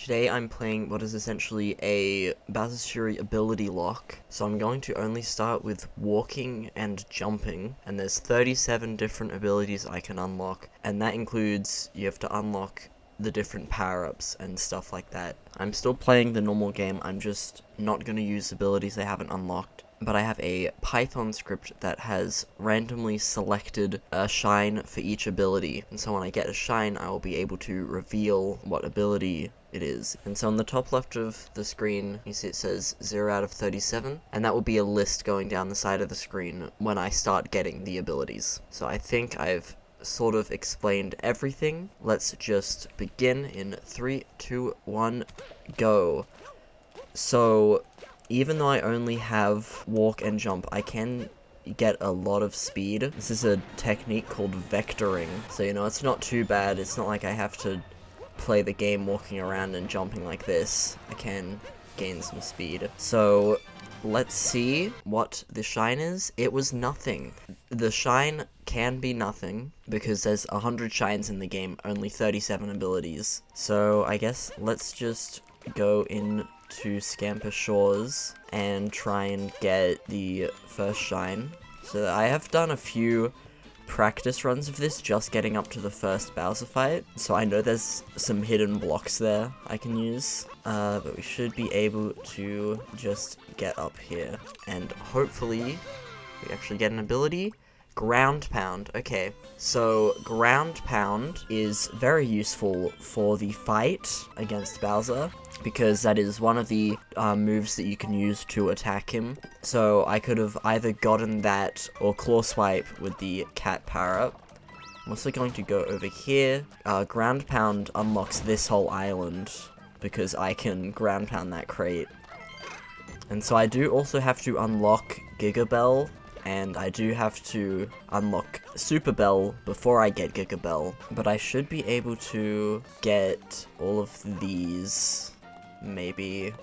Today I'm playing what is essentially a Bowser's Fury ability lock. So I'm going to only start with walking and jumping, and there's 37 different abilities I can unlock, and that includes you have to unlock the different power-ups and stuff like that. I'm still playing the normal game, I'm just not going to use abilities I haven't unlocked. But I have a Python script that has randomly selected a shine for each ability. And so when I get a shine, I will be able to reveal what ability it is. And so on the top left of the screen, you see it says 0 out of 37. And that will be a list going down the side of the screen when I start getting the abilities. So I think I've sort of explained everything. Let's just begin in 3, 2, 1, go. So even though I only have walk and jump, I can get a lot of speed. This is a technique called vectoring. So, you know, it's not too bad. It's not like I have to play the game walking around and jumping like this. I can gain some speed. So, let's see what the shine is. It was nothing. The shine can be nothing because there's 100 shines in the game, only 37 abilities. So, I guess let's just go in to Scamper Shores and try and get the first shine. So I have done a few practice runs of this, just getting up to the first Bowser fight, so I know there's some hidden blocks there I can use, but we should be able to just get up here, and hopefully we actually get an ability. Ground Pound. Okay, so Ground Pound is very useful for the fight against Bowser, because that is one of the moves that you can use to attack him. So I could have either gotten that or Claw Swipe with the cat power-up. I'm also going to go over here. Ground Pound unlocks this whole island, because I can Ground Pound that crate. And so I do also have to unlock Giga Bell, and I do have to unlock Super Bell before I get Giga Bell. But I should be able to get all of these, maybe.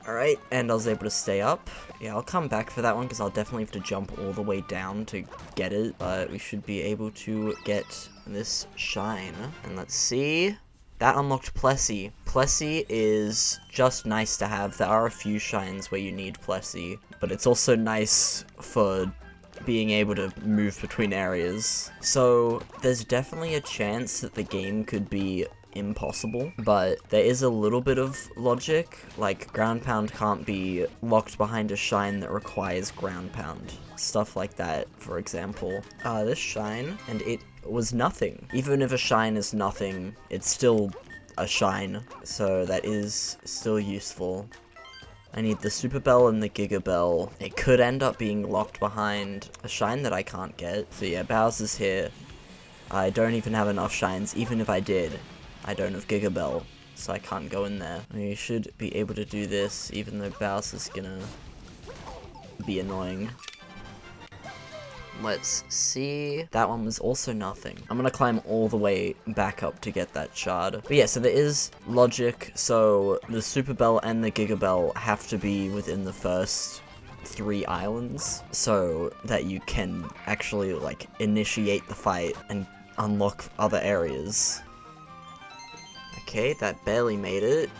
Alright, and I was able to stay up. Yeah, I'll come back for that one, because I'll definitely have to jump all the way down to get it. But we should be able to get this shine. And let's see. That unlocked Plessy. Plessy is just nice to have. There are a few shines where you need Plessy, but it's also nice for being able to move between areas. So there's definitely a chance that the game could be impossible, but there is a little bit of logic. Like, Ground Pound can't be locked behind a shine that requires Ground Pound. Stuff like that, for example. This shine, and it was nothing. Even if a shine is nothing, it's still a shine, so that is still useful. I need the Super Bell and the Giga Bell. It could end up being locked behind a shine that I can't get. So yeah, Bowser's here. I don't even have enough shines. Even if I did, I don't have Giga Bell, so I can't go in there. We should be able to do this, even though Bowser's gonna be annoying. Let's see. That one was also nothing. I'm gonna climb all the way back up to get that shard. But yeah, so there is logic. So the Super Bell and the Giga Bell have to be within the first 3 islands, so that you can actually, like, initiate the fight and unlock other areas. Okay, that barely made it.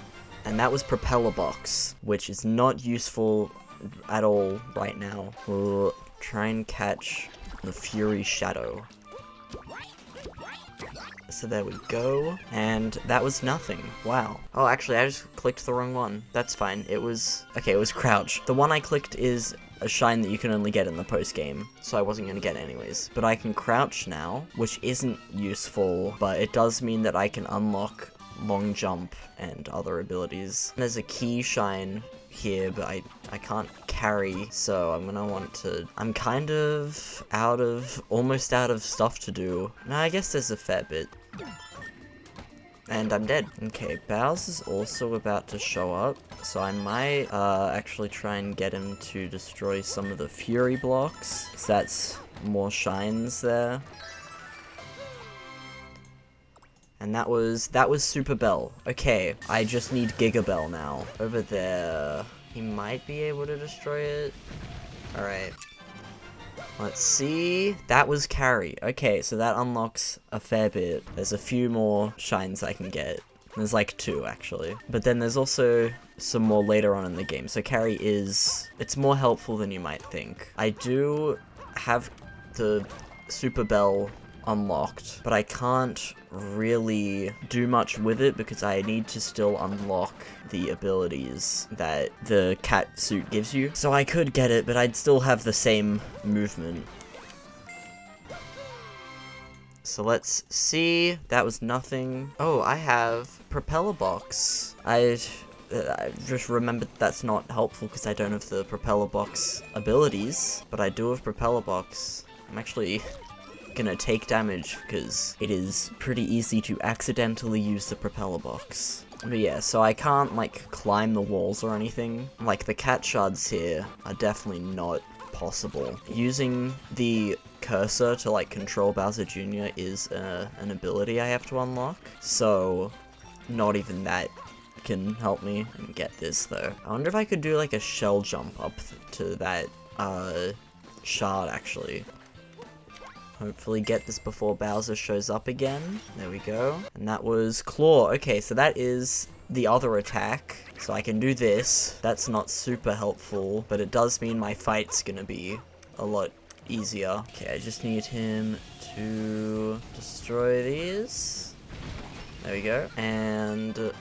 And that was Propeller Box, which is not useful at all right now. We'll try and catch the Fury Shadow. So there we go. And that was nothing. Wow. Oh, actually, I just clicked the wrong one. That's fine. It was... okay, it was Crouch. The one I clicked is a shine that you can only get in the post-game, so I wasn't going to get it anyways. But I can Crouch now, which isn't useful, but it does mean that I can unlock Long Jump and other abilities. There's a key shine here, but I can't carry, so I'm gonna want to... I'm kind of almost out of stuff to do. No, I guess there's a fair bit. And I'm dead. Okay, Bowser's also about to show up, so I might actually try and get him to destroy some of the Fury blocks, because that's more shines there. And that was Super Bell. Okay, I just need Giga Bell now. Over there. He might be able to destroy it. Alright. Let's see. That was Carry. Okay, so that unlocks a fair bit. There's a few more shines I can get. There's like 2 actually. But then there's also some more later on in the game. So carry it's more helpful than you might think. I do have the Super Bell unlocked, but I can't really do much with it because I need to still unlock the abilities that the cat suit gives you. So I could get it, but I'd still have the same movement. So let's see. That was nothing. Oh, I have Propeller Box. I just remembered that's not helpful because I don't have the Propeller Box abilities, but I do have Propeller Box. I'm actually gonna take damage because it is pretty easy to accidentally use the Propeller Box. But yeah, so I can't like climb the walls or anything. Like the cat shards here are definitely not possible. Using the cursor to like control Bowser Jr. is an ability I have to unlock, so not even that can help me get this though. I wonder if I could do like a shell jump up to that shard actually. Hopefully get this before Bowser shows up again. There we go. And that was Claw. Okay, so that is the other attack. So I can do this. That's not super helpful, but it does mean my fight's gonna be a lot easier. Okay, I just need him to destroy these. There we go. And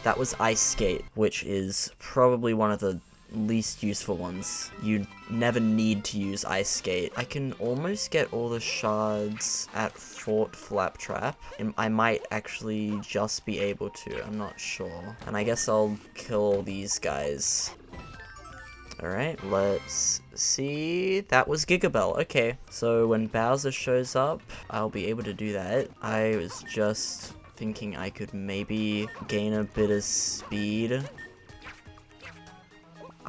that was Ice Skate, which is probably one of the least useful ones. You never need to use Ice Skate. I can almost get all the shards at Fort Flaptrap. I might actually just be able to, I'm not sure. And I guess I'll kill these guys. Alright, let's see. That was Gigabell. Okay, so when Bowser shows up, I'll be able to do that. I was just thinking I could maybe gain a bit of speed.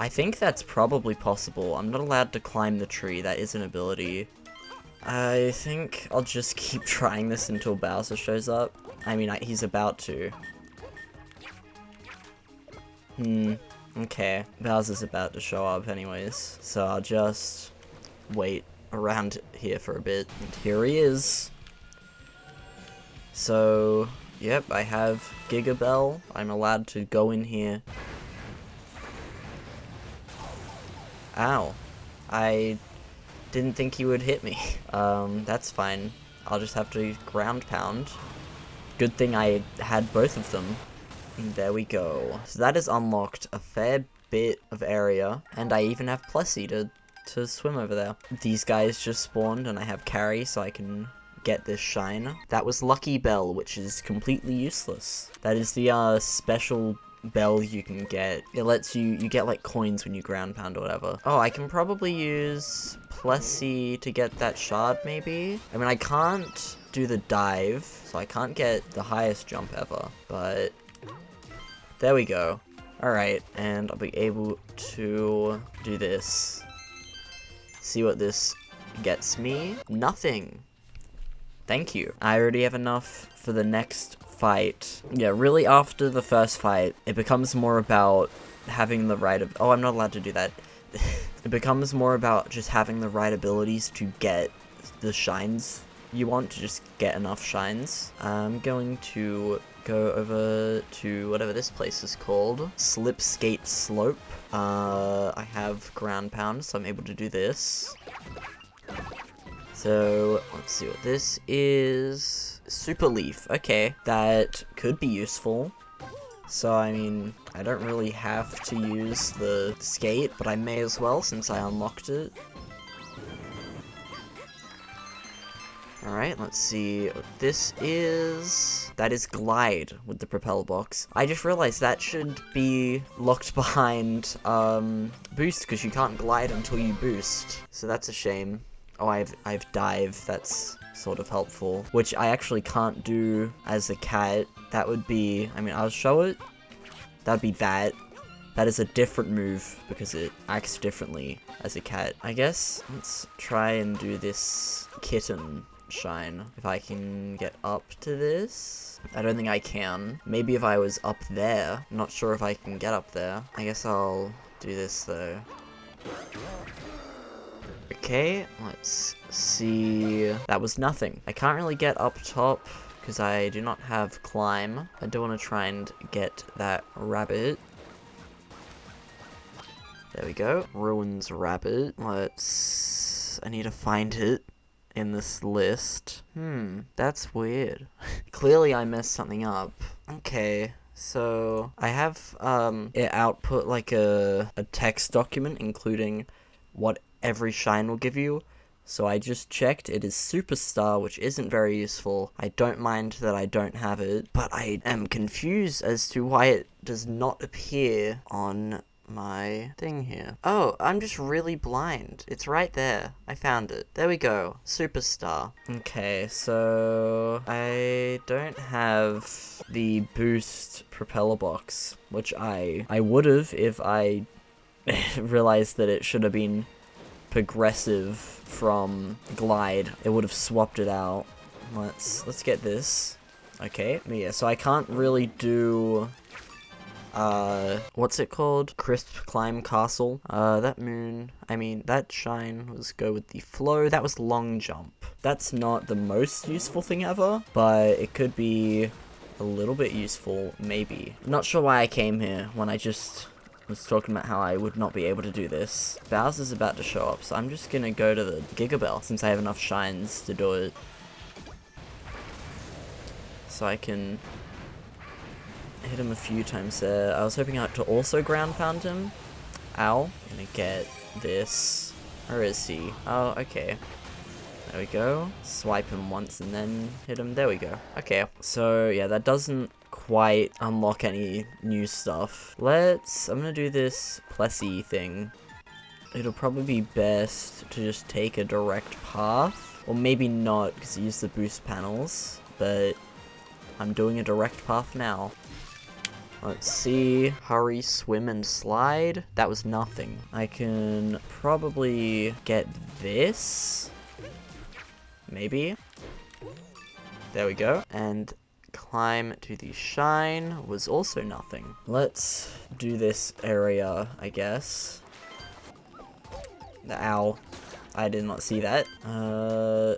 I think that's probably possible. I'm not allowed to climb the tree. That is an ability. I think I'll just keep trying this until Bowser shows up. I mean, he's about to. Okay. Bowser's about to show up anyways. So I'll just wait around here for a bit. And here he is. So, yep, I have Gigabell. I'm allowed to go in here. Ow. I didn't think he would hit me. That's fine. I'll just have to ground pound. Good thing I had both of them. And there we go. So that has unlocked a fair bit of area, and I even have Plessy to swim over there. These guys just spawned, and I have carry, so I can get this shine. That was Lucky Bell, which is completely useless. That is the special bell you can get. It lets you get like coins when you ground pound or whatever. Oh, I can probably use Plessy to get that shard maybe? I mean, I can't do the dive, so I can't get the highest jump ever, but there we go. Alright, and I'll be able to do this. See what this gets me. Nothing. Thank you. I already have enough for the next fight. Yeah, really after the first fight, it becomes more about having the right oh, I'm not allowed to do that. It becomes more about just having the right abilities to get the shines you want, to just get enough shines. I'm going to go over to whatever this place is called. Slip Skate Slope. I have ground pound, so I'm able to do this. So, let's see what this is. Super Leaf. Okay, that could be useful. So, I mean, I don't really have to use the skate, but I may as well since I unlocked it. Alright, let's see what this is. That is Glide with the Propeller Box. I just realized that should be locked behind Boost, because you can't glide until you boost. So that's a shame. Oh, I've Dive. That's sort of helpful. Which I actually can't do as a cat. That would be... I mean, I'll show it. That'd be that. That is a different move because it acts differently as a cat. I guess let's try and do this kitten shine. If I can get up to this. I don't think I can. Maybe if I was up there. I'm not sure if I can get up there. I guess I'll do this though. Okay, let's see. That was nothing. I can't really get up top because I do not have climb. I do want to try and get that rabbit. There we go. Ruins rabbit. I need to find it in this list. That's weird. Clearly I messed something up. Okay. So, I have, it output like a text document including what every shine will give you. So I just checked, it is Superstar, which isn't very useful. I don't mind that I don't have it, but I am confused as to why it does not appear on my thing here. Oh, I'm just really blind. It's right there. I found it. There we go. Superstar. Okay, so I don't have the boost propeller box, which I would have if I realized that it should have been progressive from glide. It would have swapped it out. Let's get this. Okay, yeah, so I can't really do what's it called? Crisp Climb Castle. That shine was go with the flow. That was long jump. That's not the most useful thing ever, but it could be a little bit useful, maybe. Not sure why I came here when I just was talking about how I would not be able to do this. Bowser's about to show up, so I'm just gonna go to the Giga Bell since I have enough shines to do it. So I can hit him a few times there. I was hoping to also ground pound him. Ow. I'm gonna get this. Where is he? Oh, okay. There we go. Swipe him once and then hit him. There we go. Okay. So, yeah, that doesn't quite unlock any new stuff. I'm gonna do this Plessy thing. It'll probably be best to just take a direct path. Or maybe not, because I use the boost panels. But I'm doing a direct path now. Let's see. Hurry, swim, and slide. That was nothing. I can probably get this. Maybe. There we go. And climb to the shine was also nothing. Let's do this area, I guess. Ow. I did not see that. I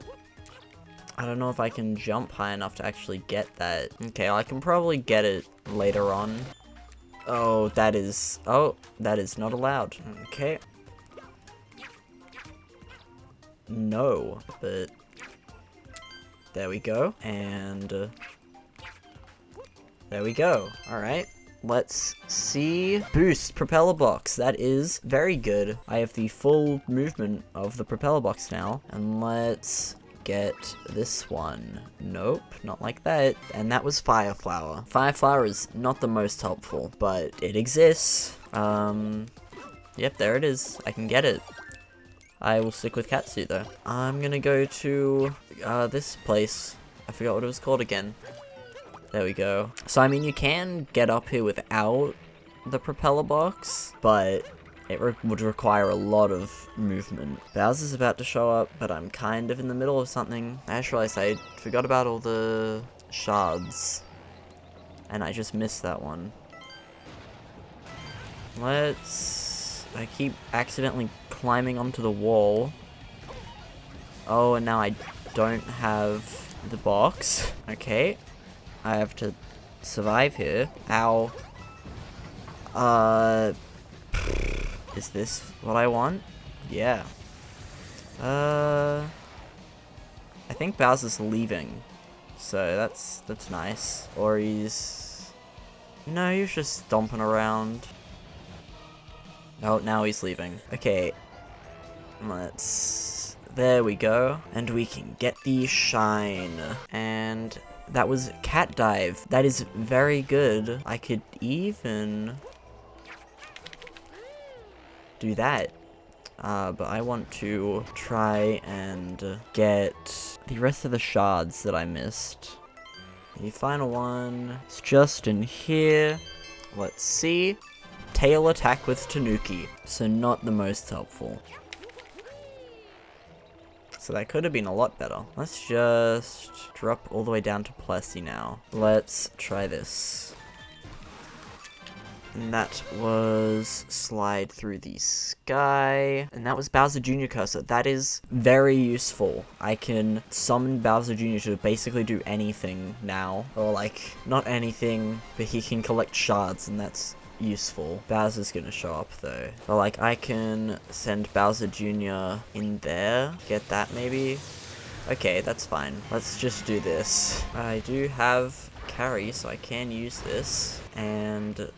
don't know if I can jump high enough to actually get that. Okay, I can probably get it later on. Oh, that is not allowed. Okay. No, but there we go. And there we go. Alright. Let's see. Boost propeller box. That is very good. I have the full movement of the propeller box now. And let's get this one. Nope, not like that. And that was Fire Flower. Fire Flower is not the most helpful, but it exists. Yep, there it is. I can get it. I will stick with Catsuit though. I'm gonna go to this place. I forgot what it was called again. There we go. So I mean, you can get up here without the propeller box, but it would require a lot of movement. Bowser's about to show up, but I'm kind of in the middle of something. I just realized I forgot about all the shards, and I just missed that one. I keep accidentally climbing onto the wall. Oh, and now I don't have the box. Okay. I have to survive here. Ow. Is this what I want? Yeah. I think Bowser's leaving. So that's nice. Or no, he's just stomping around. Oh, now he's leaving. Okay. There we go. And we can get the shine. And that was Cat Dive. That is very good. I could even do that. But I want to try and get the rest of the shards that I missed. The final one is just in here. Let's see. Tail attack with Tanuki. So not the most helpful. So that could have been a lot better. Let's just drop all the way down to Plessy now. Let's try this. And that was slide through the sky. And that was Bowser Jr. cursor. That is very useful. I can summon Bowser Jr. to basically do anything now. Or like, not anything, but he can collect shards, and that's useful. Bowser's gonna show up though. But like, I can send Bowser Jr. in there. Get that maybe? Okay, that's fine. Let's just do this. I do have carry, so I can use this. And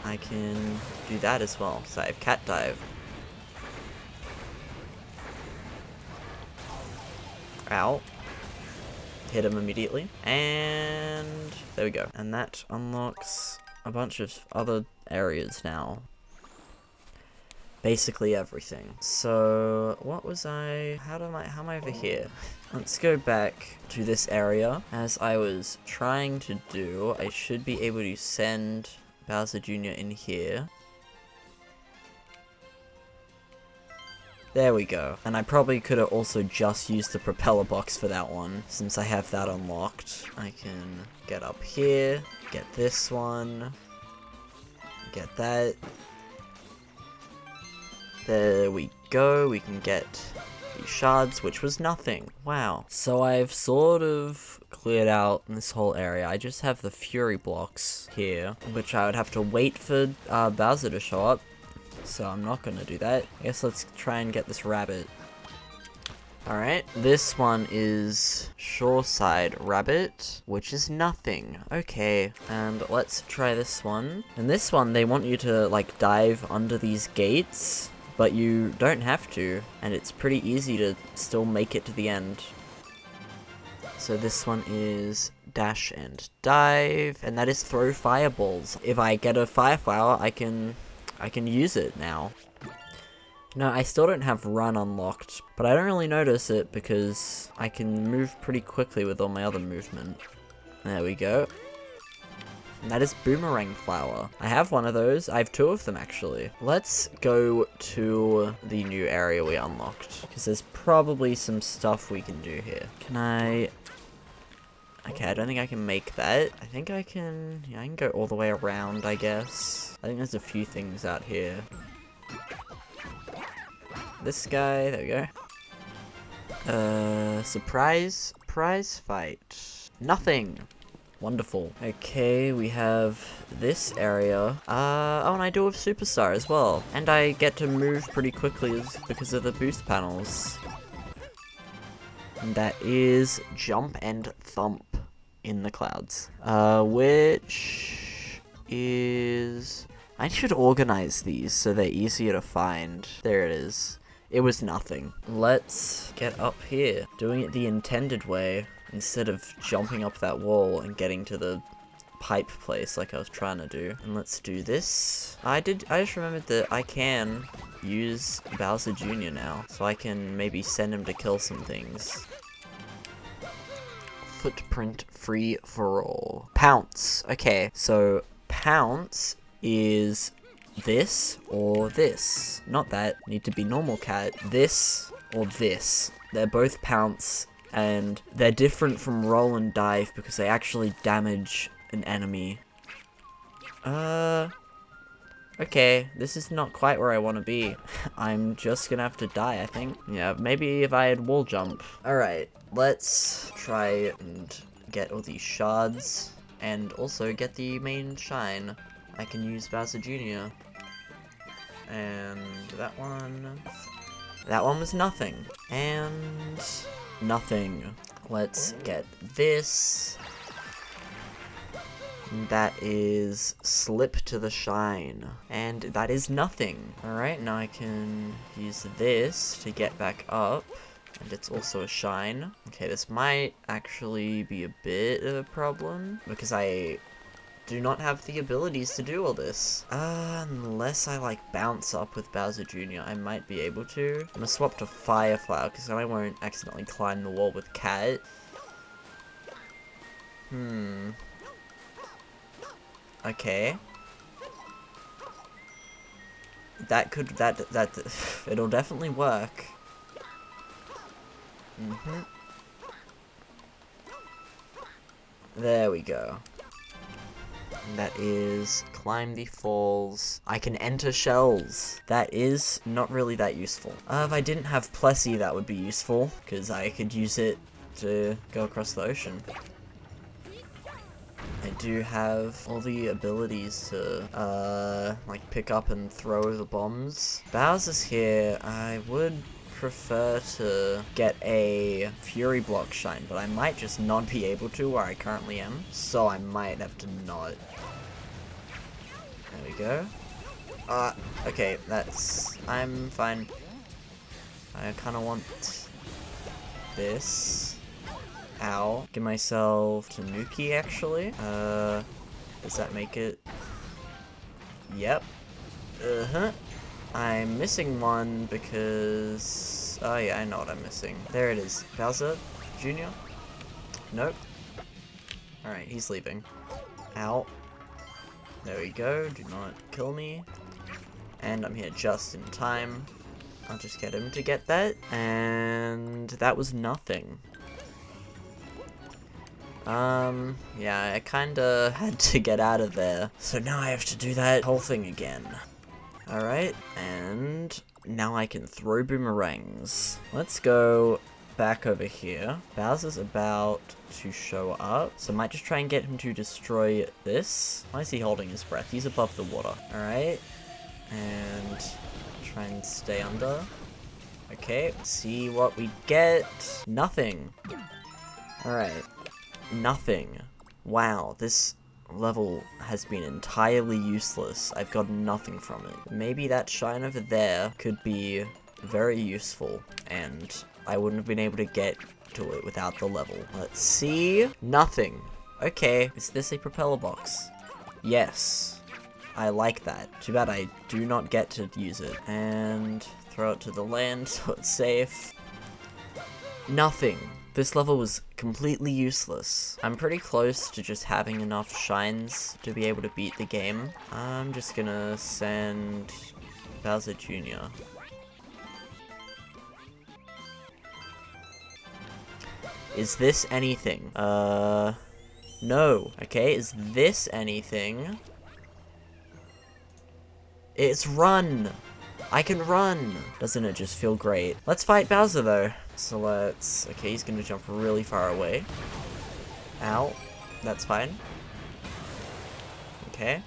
I can do that as well. So I have cat dive. Ow. Hit him immediately. And there we go. And that unlocks a bunch of other areas now. Basically everything. So what was how am I over here? Let's go back to this area. As I was trying to do, I should be able to send Bowser Jr. in here. There we go. And I probably could have also just used the propeller box for that one, since I have that unlocked. I can get up here, get this one, get that. There we go, we can get the shards, which was nothing. Wow. So I've sort of cleared out this whole area. I just have the Fury blocks here, which I would have to wait for Bowser to show up. So I'm not gonna do that. I guess let's try and get this rabbit. Alright, this one is Shoreside Rabbit, which is nothing. Okay, and let's try this one. And this one, they want you to like dive under these gates, but you don't have to, and it's pretty easy to still make it to the end. So this one is dash and dive, and that is throw fireballs. If I get a fire flower, I can use it now. No, I still don't have run unlocked, but I don't really notice it because I can move pretty quickly with all my other movement. There we go. And that is boomerang flower. I have one of those. I have two of them actually. Let's go to the new area we unlocked, because there's probably some stuff we can do here. Can I... Okay, I don't think I can make that. I think I can... Yeah, I can go all the way around, I guess. I think there's a few things out here. This guy, there we go. Surprise prize fight. Nothing. Wonderful. Okay, we have this area. Oh, and I do have Superstar as well. And I get to move pretty quickly because of the boost panels. And that is Jump and Thump in the clouds. Which is... I should organize these so they're easier to find. There it is. It was nothing. Let's get up here, doing it the intended way, instead of jumping up that wall and getting to the pipe place like I was trying to do. And let's do this. I just remembered that I can use Bowser Jr. now, so I can maybe send him to kill some things. Footprint free for all. Pounce. Okay, so Pounce is this or this. Not that. Need to be normal cat. This or this. They're both Pounce, and they're different from roll and dive because they actually damage an enemy. Okay, this is not quite where I want to be. I'm just gonna have to die, I think. Yeah, maybe if I had wall jump. Alright, let's try and get all these shards, and also get the main shine. I can use Bowser Jr. And that one was nothing. And nothing. Let's get this. That is Slip to the Shine. And that is nothing. Alright, now I can use this to get back up. And it's also a shine. Okay, this might actually be a bit of a problem, because I do not have the abilities to do all this. Unless I like bounce up with Bowser Jr., I might be able to. I'm gonna swap to Fire Flower, because then I won't accidentally climb the wall with Cat. Okay. That it'll definitely work. There we go. And that is climb the falls. I can enter shells. That is not really that useful. If I didn't have Plessy, that would be useful, because I could use it to go across the ocean. I do have all the abilities to, like, pick up and throw the bombs. Bowser's here. I would prefer to get a Fury Block shine, but I might just not be able to where I currently am, so I might have to not. There we go. Okay, I'm fine. I kind of want this. Ow. Give myself Tanuki, actually. Does that make it? Yep. I'm missing one because... Oh yeah, I know what I'm missing. There it is. Bowser Jr.? Nope. Alright, he's leaving. Ow. There we go. Do not kill me. And I'm here just in time. I'll just get him to get that. And that was nothing. Yeah, I kinda had to get out of there. So now I have to do that whole thing again. Alright, and now I can throw boomerangs. Let's go back over here. Bowser's about to show up, so I might just try and get him to destroy this. Why is he holding his breath? He's above the water. Alright, and try and stay under. Okay, see what we get. Nothing. Alright, nothing. Wow, this level has been entirely useless. I've got nothing from it. Maybe that shine over there could be very useful, and I wouldn't have been able to get to it without the level. Let's see. Nothing. Okay, is this a propeller box? Yes. I like that. Too bad I do not get to use it. And throw it to the land so it's safe. Nothing. This level was completely useless. I'm pretty close to just having enough shines to be able to beat the game. I'm just gonna send Bowser Jr. Is this anything? No. Okay, is this anything? It's run! I can run! Doesn't it just feel great? Let's fight Bowser though. So let's... Okay, he's gonna jump really far away. Ow. That's fine. Okay.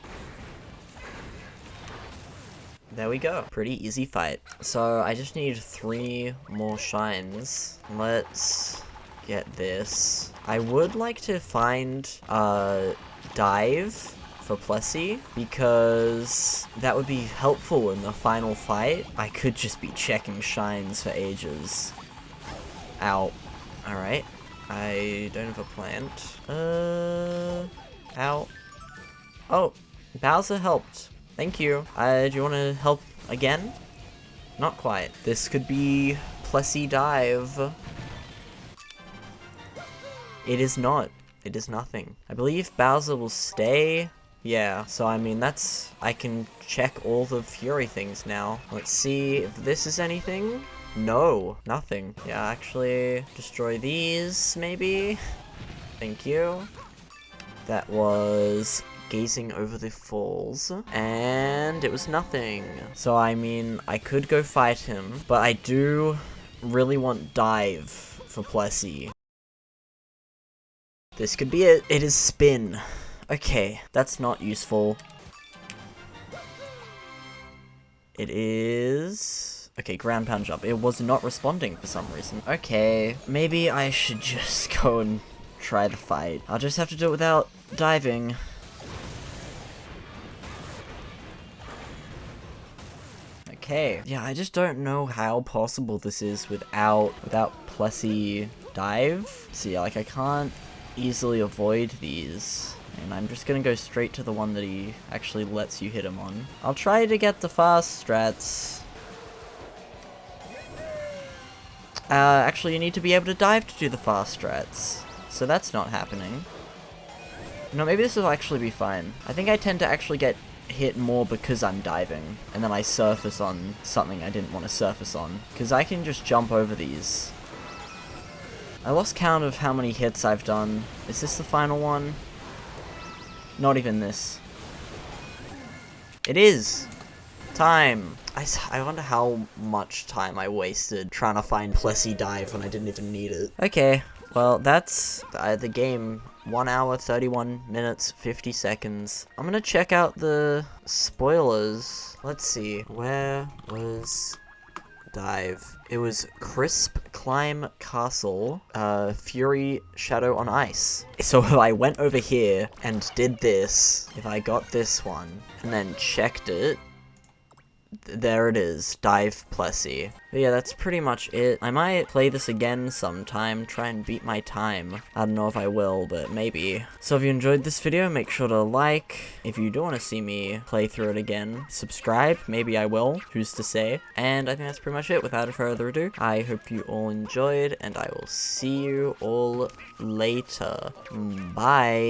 There we go. Pretty easy fight. So I just need 3 more shines. Let's get this. I would like to find Dive for Plessy, because that would be helpful in the final fight. I could just be checking shines for ages. Ow. Alright. I don't have a plant. Ow. Oh, Bowser helped. Thank you. Do you want to help again? Not quite. This could be Plessy Dive. It is not. It is nothing. I believe Bowser will stay. Yeah, so I mean, I can check all the Fury things now. Let's see if this is anything. No, nothing. Yeah, actually, destroy these, maybe? Thank you. That was gazing over the falls, and it was nothing. So, I mean, I could go fight him, but I do really want Dive for Plessy. This could be it. It is Spin. Okay, that's not useful. It is... Okay, ground pound jump. It was not responding for some reason. Okay, maybe I should just go and try the fight. I'll just have to do it without diving. Okay. Yeah, I just don't know how possible this is without Plessy Dive. See, like, I can't easily avoid these. And I'm just gonna go straight to the one that he actually lets you hit him on. I'll try to get the fast strats. Actually, you need to be able to dive to do the fast strats. So that's not happening. No, maybe this will actually be fine. I think I tend to actually get hit more because I'm diving. And then I surface on something I didn't want to surface on. Because I can just jump over these. I lost count of how many hits I've done. Is this the final one? Not even this. It is! Time! I wonder how much time I wasted trying to find Plessy Dive when I didn't even need it. Okay, well, that's the game. 1 hour, 31 minutes, 50 seconds. I'm gonna check out the spoilers. Let's see. Where was Dive? It was Crisp Climb Castle, Fury Shadow on Ice. So if I went over here and did this, if I got this one, and then checked it, there it is, Dive Plessy. But yeah, that's pretty much it. I might play this again sometime, try and beat my time. I don't know if I will, but maybe. So if you enjoyed this video, make sure to like. If you do want to see me play through it again, subscribe. Maybe I will, who's to say. And I think that's pretty much it. Without further ado, I hope you all enjoyed, and I will see you all later. Bye.